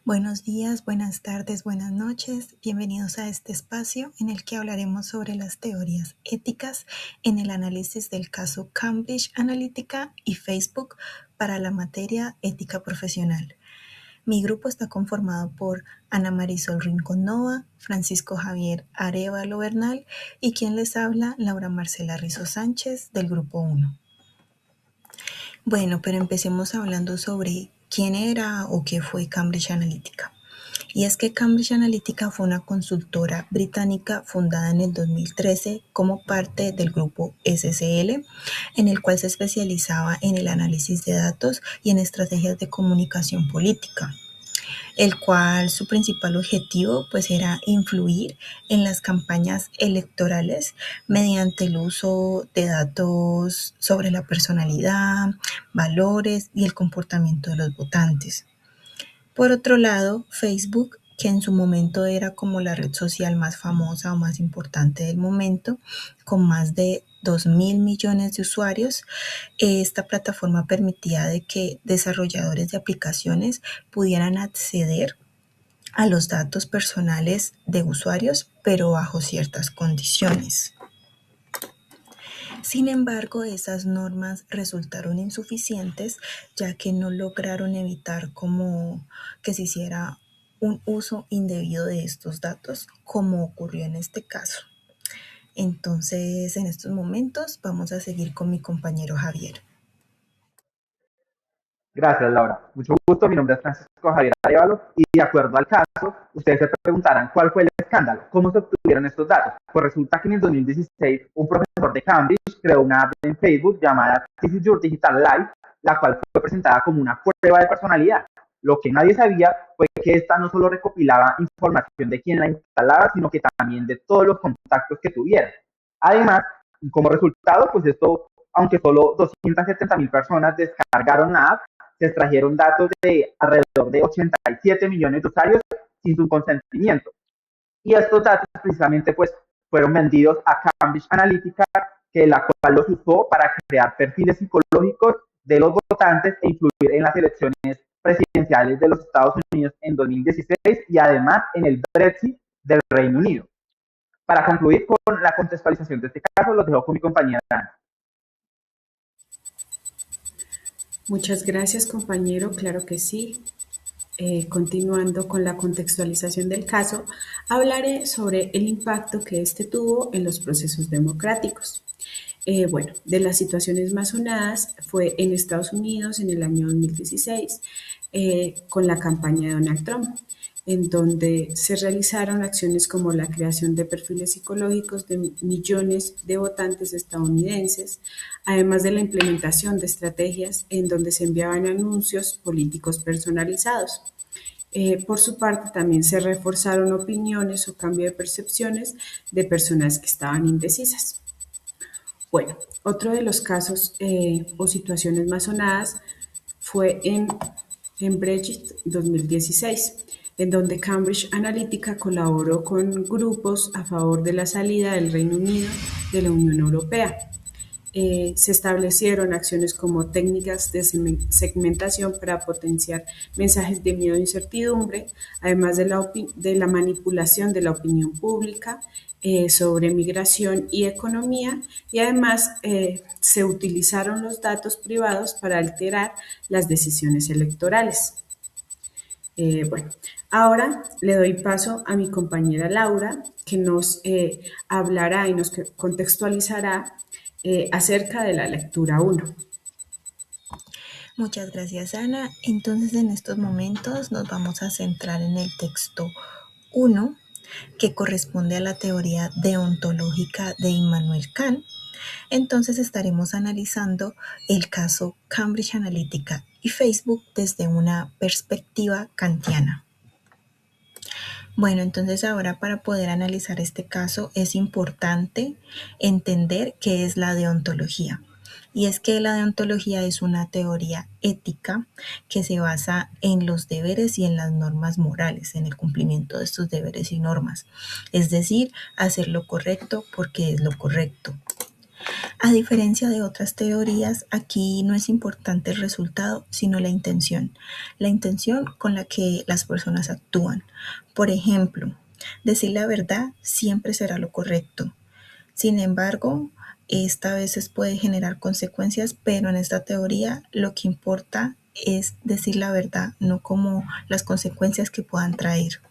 Buenos días, buenas tardes, buenas noches. Bienvenidos a este espacio en el que hablaremos sobre las teorías éticas en el análisis del caso Cambridge Analytica y Facebook para la materia ética profesional. Mi grupo está conformado por Ana Marisol Rincón Nova, Francisco Javier Arévalo Bernal y quien les habla, Laura Marcela Rizo Sánchez del grupo 1. Bueno, pero empecemos hablando sobre quién era o qué fue Cambridge Analytica. Y es que Cambridge Analytica fue una consultora británica fundada en el 2013 como parte del grupo SCL, en el cual se especializaba en el análisis de datos y en estrategias de comunicación política, el cual su principal objetivo pues era influir en las campañas electorales mediante el uso de datos sobre la personalidad, valores y el comportamiento de los votantes. Por otro lado, Facebook, que en su momento era como la red social más famosa o más importante del momento, con más de 2.000 millones de usuarios, esta plataforma permitía de que desarrolladores de aplicaciones pudieran acceder a los datos personales de usuarios, pero bajo ciertas condiciones. Sin embargo, esas normas resultaron insuficientes, ya que no lograron evitar como que se hiciera un uso indebido de estos datos, como ocurrió en este caso. Entonces, en estos momentos vamos a seguir con mi compañero Javier. Gracias, Laura. Mucho gusto. Mi nombre es Francisco Javier Arévalo y de acuerdo al caso, ustedes se preguntarán cuál fue el escándalo, cómo se obtuvieron estos datos. Pues resulta que en el 2016 un profesor de Cambridge creó una app en Facebook llamada This is Your Digital Life, la cual fue presentada como una prueba de personalidad. Lo que nadie sabía fue que esta no solo recopilaba información de quién la instalaba, sino que también de todos los contactos que tuviera. Además, como resultado, pues esto, aunque solo 270,000 personas descargaron la app, se extrajeron datos de alrededor de 87 millones de usuarios sin su consentimiento. Y estos datos precisamente pues fueron vendidos a Cambridge Analytica, que la cual los usó para crear perfiles psicológicos de los votantes e influir en las elecciones presidenciales de los Estados Unidos en 2016 y además en el Brexit del Reino Unido. Para concluir con la contextualización de este caso, los dejo con mi compañera Ana. Muchas gracias, compañero. Claro que sí. Continuando con la contextualización del caso, hablaré sobre el impacto que este tuvo en los procesos democráticos. Bueno, de las situaciones más sonadas fue en Estados Unidos en el año 2016 con la campaña de Donald Trump, en donde se realizaron acciones como la creación de perfiles psicológicos de millones de votantes estadounidenses, además de la implementación de estrategias en donde se enviaban anuncios políticos personalizados. Por su parte, también se reforzaron opiniones o cambio de percepciones de personas que estaban indecisas. Bueno, otro de los casos o situaciones más sonadas fue en Brexit 2016, en donde Cambridge Analytica colaboró con grupos a favor de la salida del Reino Unido de la Unión Europea. Se establecieron acciones como técnicas de segmentación para potenciar mensajes de miedo e incertidumbre, además de la manipulación de la opinión pública sobre migración y economía, y además se utilizaron los datos privados para alterar las decisiones electorales. Bueno, ahora le doy paso a mi compañera Laura, que nos hablará y nos contextualizará acerca de la lectura 1. Muchas gracias, Ana. Entonces, en estos momentos nos vamos a centrar en el texto 1, que corresponde a la teoría deontológica de Immanuel Kant. Entonces estaremos analizando el caso Cambridge Analytica y Facebook desde una perspectiva kantiana. Bueno, entonces ahora para poder analizar este caso es importante entender qué es la deontología. Y es que la deontología es una teoría ética que se basa en los deberes y en las normas morales, en el cumplimiento de estos deberes y normas. Es decir, hacer lo correcto porque es lo correcto. A diferencia de otras teorías, aquí no es importante el resultado, sino la intención con la que las personas actúan. Por ejemplo, decir la verdad siempre será lo correcto. Sin embargo, esta a veces puede generar consecuencias, pero en esta teoría lo que importa es decir la verdad, no como las consecuencias que puedan traer.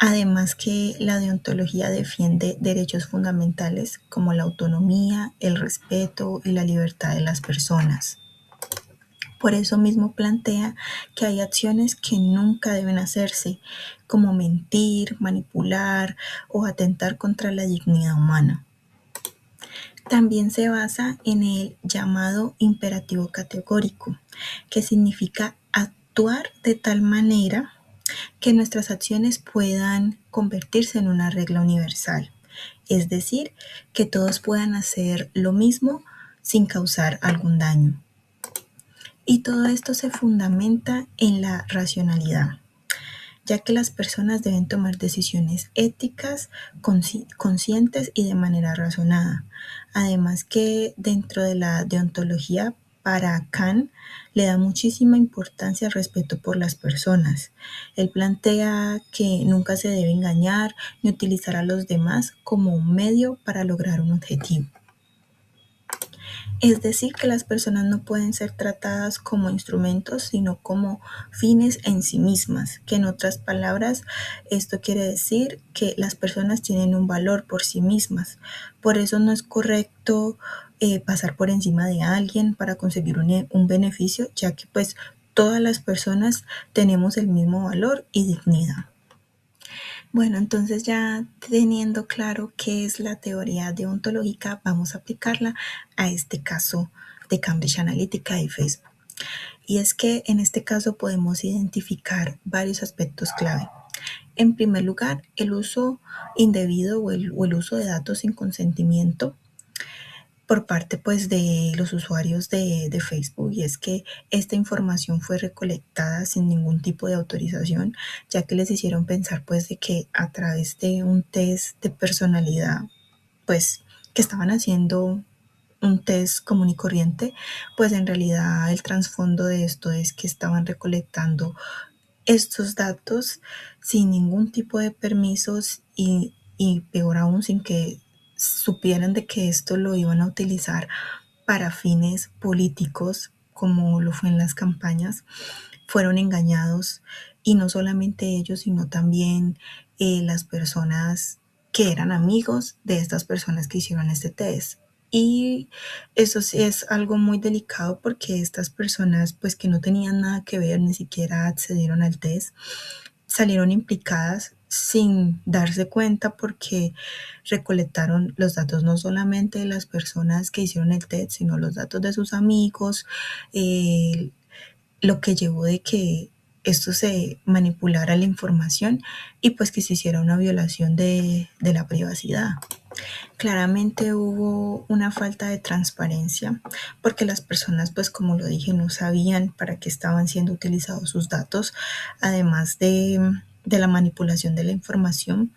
Además que la deontología defiende derechos fundamentales como la autonomía, el respeto y la libertad de las personas. Por eso mismo plantea que hay acciones que nunca deben hacerse, como mentir, manipular o atentar contra la dignidad humana. También se basa en el llamado imperativo categórico, que significa actuar de tal manera que nuestras acciones puedan convertirse en una regla universal, es decir, que todos puedan hacer lo mismo sin causar algún daño. Y todo esto se fundamenta en la racionalidad, ya que las personas deben tomar decisiones éticas, conscientes y de manera razonada. Además que dentro de la deontología, para Kant le da muchísima importancia al respeto por las personas. Él plantea que nunca se debe engañar ni utilizar a los demás como un medio para lograr un objetivo. Es decir, que las personas no pueden ser tratadas como instrumentos, sino como fines en sí mismas, que en otras palabras, esto quiere decir que las personas tienen un valor por sí mismas. Por eso no es correcto pasar por encima de alguien para conseguir un beneficio, ya que pues todas las personas tenemos el mismo valor y dignidad. Bueno, entonces ya teniendo claro qué es la teoría deontológica, vamos a aplicarla a este caso de Cambridge Analytica y Facebook. Y es que en este caso podemos identificar varios aspectos clave. En primer lugar, el uso indebido o el uso de datos sin consentimiento por parte pues de los usuarios de Facebook, y es que esta información fue recolectada sin ningún tipo de autorización, ya que les hicieron pensar pues de que a través de un test de personalidad pues que estaban haciendo un test común y corriente, pues en realidad el trasfondo de esto es que estaban recolectando estos datos sin ningún tipo de permisos y peor aún sin que supieran de que esto lo iban a utilizar para fines políticos, como lo fue en las campañas. Fueron engañados, y no solamente ellos, sino también las personas que eran amigos de estas personas que hicieron este test. Y eso sí es algo muy delicado, porque estas personas pues que no tenían nada que ver, ni siquiera accedieron al test, salieron implicadas sin darse cuenta, porque recolectaron los datos no solamente de las personas que hicieron el test, sino los datos de sus amigos, lo que llevó de que esto se manipulara la información y pues que se hiciera una violación de la privacidad. Claramente hubo una falta de transparencia, porque las personas, pues como lo dije, no sabían para qué estaban siendo utilizados sus datos. Además de la manipulación de la información,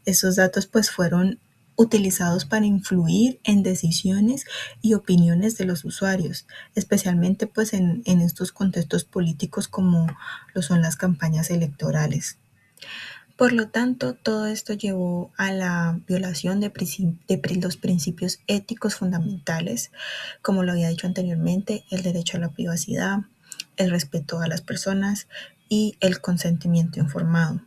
esos datos pues fueron utilizados para influir en decisiones y opiniones de los usuarios, especialmente pues en estos contextos políticos como lo son las campañas electorales. Por lo tanto, todo esto llevó a la violación de los principios éticos fundamentales, como lo había dicho anteriormente: el derecho a la privacidad, el respeto a las personas y el consentimiento informado.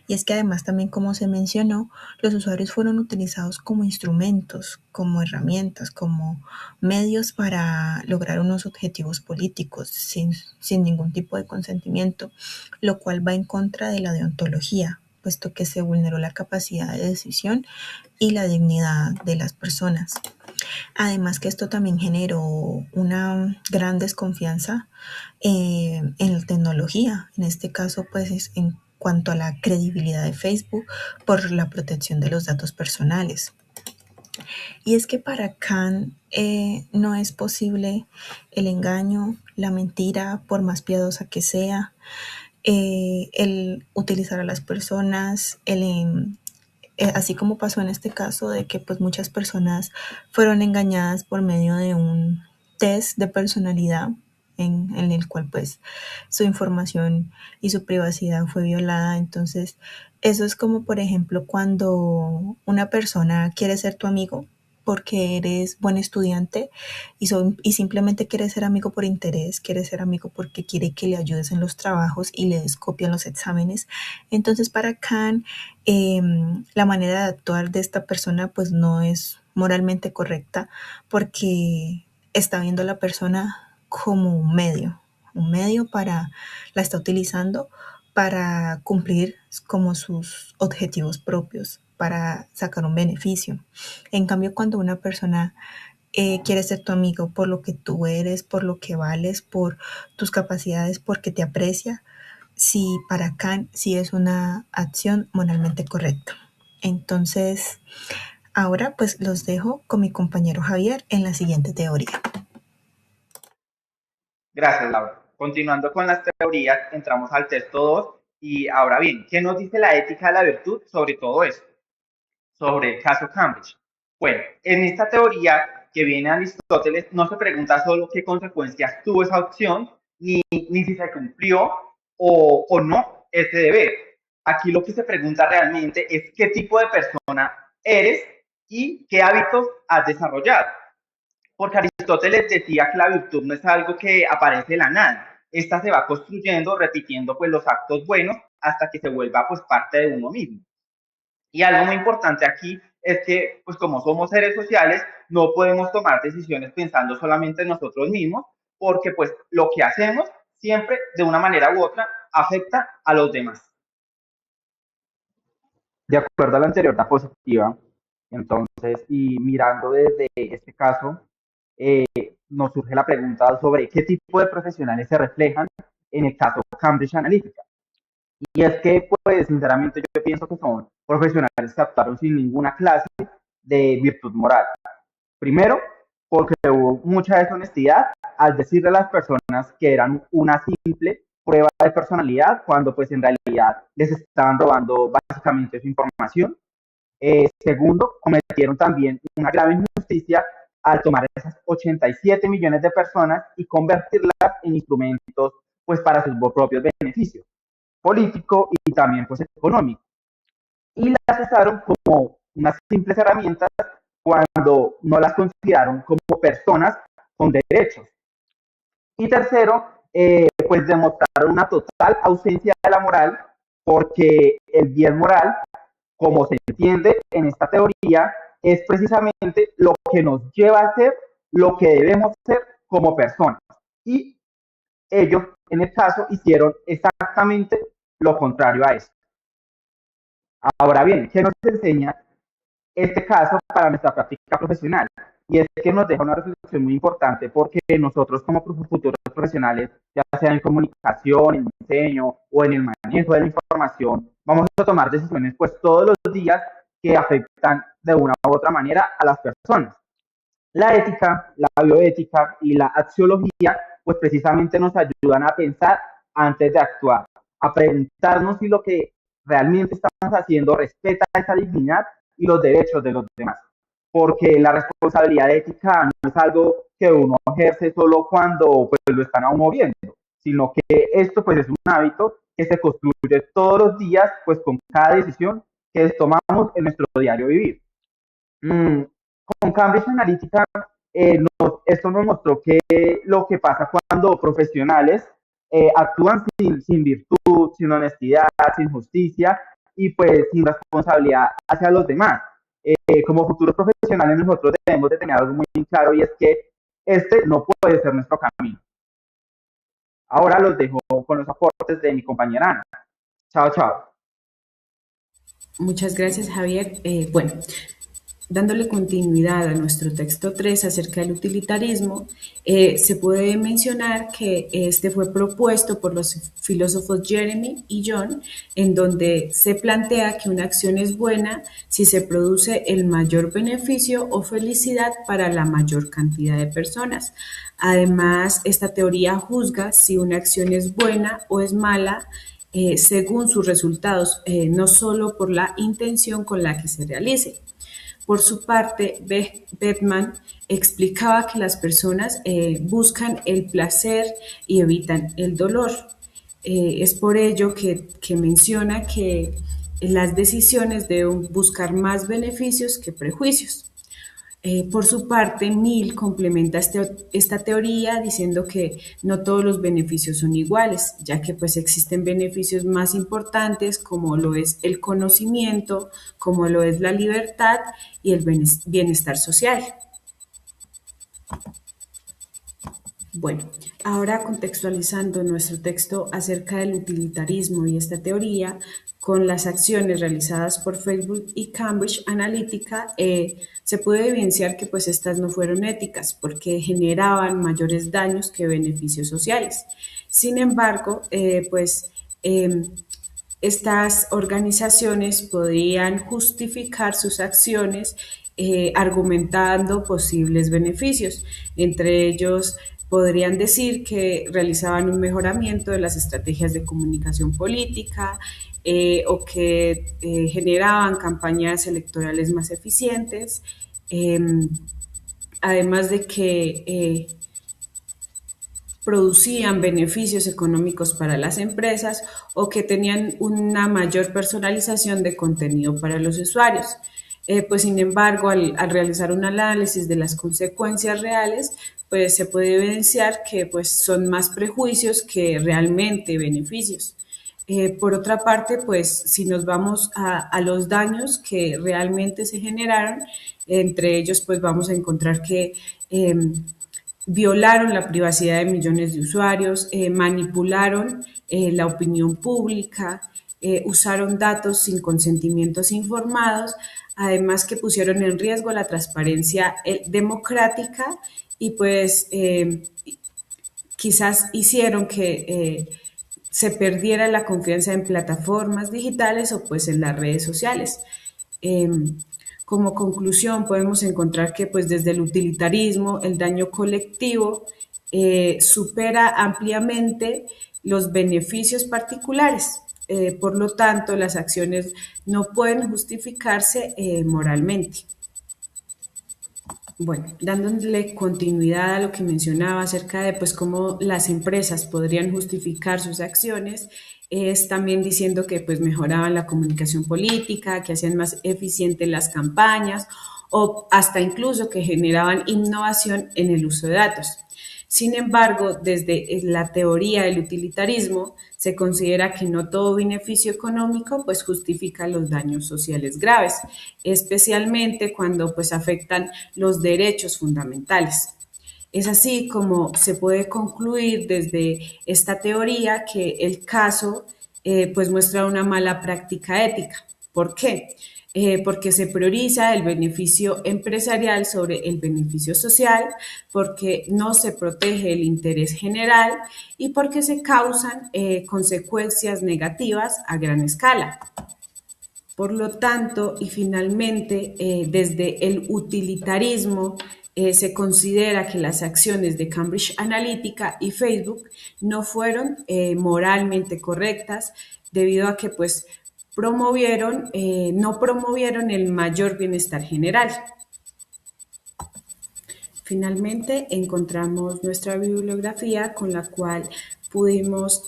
Y es que además también, como se mencionó, los usuarios fueron utilizados como instrumentos, como herramientas, como medios para lograr unos objetivos políticos sin ningún tipo de consentimiento, lo cual va en contra de la deontología, puesto que se vulneró la capacidad de decisión y la dignidad de las personas. Además que esto también generó una gran desconfianza en la tecnología, en este caso pues en cuanto a la credibilidad de Facebook, por la protección de los datos personales. Y es que para Kant no es posible el engaño, la mentira, por más piadosa que sea, el utilizar a las personas, así como pasó en este caso de que pues muchas personas fueron engañadas por medio de un test de personalidad en el cual pues su información y su privacidad fue violada. Entonces eso es como por ejemplo cuando una persona quiere ser tu amigo porque eres buen estudiante y simplemente quiere ser amigo por interés, quiere ser amigo porque quiere que le ayudes en los trabajos y le des copia en los exámenes. Entonces para Khan la manera de actuar de esta persona pues no es moralmente correcta porque está viendo a la persona como un medio para, la está utilizando para cumplir como sus objetivos propios, para sacar un beneficio. En cambio, cuando una persona quiere ser tu amigo por lo que tú eres, por lo que vales, por tus capacidades, porque te aprecia, si para Kant sí es una acción moralmente correcta. Entonces, ahora pues los dejo con mi compañero Javier en la siguiente teoría. Gracias, Laura. Continuando con las teorías, entramos al texto 2 y ahora bien, ¿qué nos dice la ética de la virtud sobre todo esto? Sobre el caso Cambridge. Bueno, en esta teoría que viene de Aristóteles no se pregunta solo qué consecuencias tuvo esa opción, ni si se cumplió o no ese deber. Aquí lo que se pregunta realmente es qué tipo de persona eres y qué hábitos has desarrollado. Porque Aristóteles decía que la virtud no es algo que aparece de la nada. Esta se va construyendo, repitiendo pues los actos buenos hasta que se vuelva pues parte de uno mismo. Y algo muy importante aquí es que, pues como somos seres sociales, no podemos tomar decisiones pensando solamente en nosotros mismos, porque pues lo que hacemos siempre, de una manera u otra, afecta a los demás. De acuerdo a la anterior diapositiva, entonces, y mirando desde este caso, eh, nos surge la pregunta sobre qué tipo de profesionales se reflejan en el caso Cambridge Analytica. Y es que, pues, sinceramente, yo pienso que son profesionales que actuaron sin ninguna clase de virtud moral. Primero, porque hubo mucha deshonestidad al decirle a las personas que eran una simple prueba de personalidad, cuando pues en realidad les estaban robando básicamente su información. Segundo, cometieron también una grave injusticia al tomar esas 87 millones de personas y convertirlas en instrumentos pues para sus propios beneficios político y también pues económico. Y las usaron como unas simples herramientas cuando no las consideraron como personas con derechos. Y tercero, pues demostraron una total ausencia de la moral, porque el bien moral, como se entiende en esta teoría, es precisamente lo que nos lleva a ser lo que debemos ser como personas. Y ellos, en el caso, hicieron exactamente lo contrario a eso. Ahora bien, ¿qué nos enseña este caso para nuestra práctica profesional? Y es que nos deja una reflexión muy importante, porque nosotros como futuros profesionales, ya sea en comunicación, en diseño o en el manejo de la información, vamos a tomar decisiones pues todos los días que afectan de una u otra manera a las personas. La ética, la bioética y la axiología pues precisamente nos ayudan a pensar antes de actuar, a preguntarnos si lo que realmente estamos haciendo respeta esa dignidad y los derechos de los demás. Porque la responsabilidad ética no es algo que uno ejerce solo cuando pues, lo están a uno viendo, sino que esto pues es un hábito que se construye todos los días pues con cada decisión que tomamos en nuestro diario vivir. Con Cambridge Analytica, esto nos mostró que lo que pasa cuando profesionales actúan sin virtud, sin honestidad, sin justicia y pues sin responsabilidad hacia los demás. Como futuros profesionales nosotros debemos de tener algo muy claro, y es que este no puede ser nuestro camino. Ahora los dejo con los aportes de mi compañera Ana. Chao, chao. Muchas gracias, Javier. Bueno, dándole continuidad a nuestro texto 3 acerca del utilitarismo, se puede mencionar que este fue propuesto por los filósofos Jeremy y John, en donde se plantea que una acción es buena si se produce el mayor beneficio o felicidad para la mayor cantidad de personas. Además, esta teoría juzga si una acción es buena o es mala según sus resultados, no solo por la intención con la que se realice. Por su parte, Beckman explicaba que las personas buscan el placer y evitan el dolor. Es por ello que menciona que las decisiones deben buscar más beneficios que prejuicios. Por su parte, Mill complementa esta teoría diciendo que no todos los beneficios son iguales, ya que pues existen beneficios más importantes como lo es el conocimiento, como lo es la libertad y el bienestar social. Bueno, ahora contextualizando nuestro texto acerca del utilitarismo y esta teoría, con las acciones realizadas por Facebook y Cambridge Analytica, se puede evidenciar que pues estas no fueron éticas porque generaban mayores daños que beneficios sociales. Sin embargo, estas organizaciones podrían justificar sus acciones argumentando posibles beneficios. Entre ellos, podrían decir que realizaban un mejoramiento de las estrategias de comunicación política o que generaban campañas electorales más eficientes, además de que producían beneficios económicos para las empresas o que tenían una mayor personalización de contenido para los usuarios. Pues sin embargo, al realizar un análisis de las consecuencias reales, pues se puede evidenciar que pues son más prejuicios que realmente beneficios. Por otra parte, pues si nos vamos a los daños que realmente se generaron, entre ellos pues vamos a encontrar que violaron la privacidad de millones de usuarios, manipularon la opinión pública, usaron datos sin consentimientos informados, además que pusieron en riesgo la transparencia democrática y pues quizás hicieron que se perdiera la confianza en plataformas digitales o pues en las redes sociales. Como conclusión, podemos encontrar que pues, desde el utilitarismo, el daño colectivo supera ampliamente los beneficios particulares. Por lo tanto, las acciones no pueden justificarse moralmente. Bueno, dándole continuidad a lo que mencionaba acerca de pues, cómo las empresas podrían justificar sus acciones, es también diciendo que pues, mejoraban la comunicación política, que hacían más eficientes las campañas o hasta incluso que generaban innovación en el uso de datos. Sin embargo, desde la teoría del utilitarismo se considera que no todo beneficio económico pues justifica los daños sociales graves, especialmente cuando pues afectan los derechos fundamentales. Es así como se puede concluir desde esta teoría que el caso pues muestra una mala práctica ética. ¿Por qué? Porque se prioriza el beneficio empresarial sobre el beneficio social, porque no se protege el interés general y porque se causan consecuencias negativas a gran escala. Por lo tanto, y finalmente, desde el utilitarismo, se considera que las acciones de Cambridge Analytica y Facebook no fueron moralmente correctas debido a que pues, no promovieron el mayor bienestar general. Finalmente, encontramos nuestra bibliografía con la cual pudimos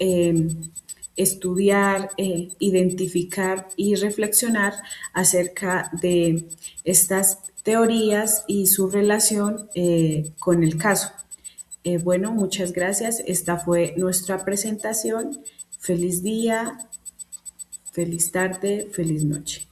estudiar, identificar y reflexionar acerca de estas teorías y su relación con el caso. Bueno, muchas gracias. Esta fue nuestra presentación. Feliz día, feliz tarde, feliz noche.